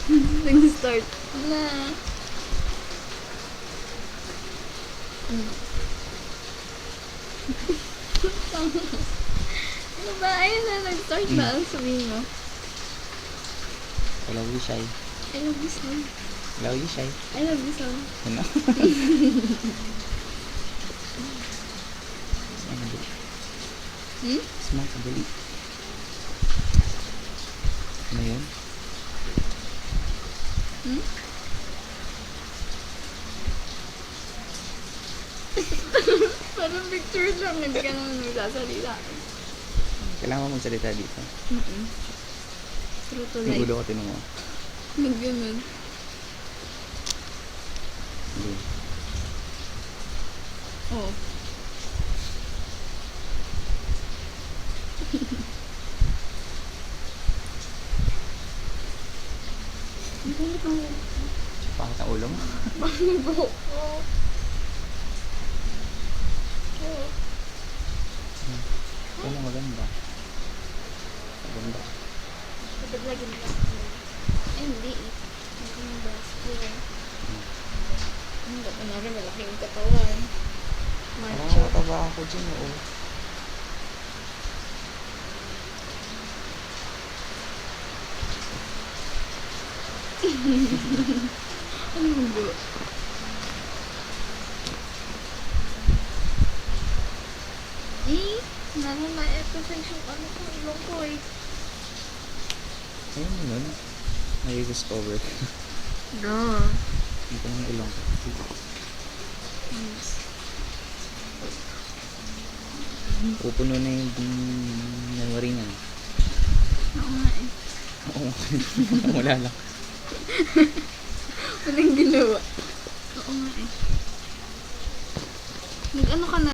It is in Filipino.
Nag-start na. Ano ba? Ayun na, nag-start na. Ano sabihin mo? I love you, Shy. I love you so. Love you, Shy. I love you so. Ano? Smack a bit. Smack a bit. Ano yun? Parang picture lang. Hindi ka naman magsasalita. Kailangan mo magsalita dito. True to Yung life. ulo ko tinong mo. Mag-ganun. Hindi. Oo. Ang galit ang Pangit ang ulo mo. bro. Ito na maganda. Maganda. Kapag lagi nila. Ay, hindi eh. Hindi yung best friend. Ang ganda na rin, malaking katawan. Parang Macho. mataba ako dyan, oo. Ano mo ba? Eh, naman na-exercise yung ano ko, ilong ko eh. Ayun mo nun. Nai-discover. No. Ito ng ilong ko. Pupuno na yung memory niya. Oo nga eh. Oo. Wala lang. Anong ginawa? Oo nga eh. Nag-ano ka na?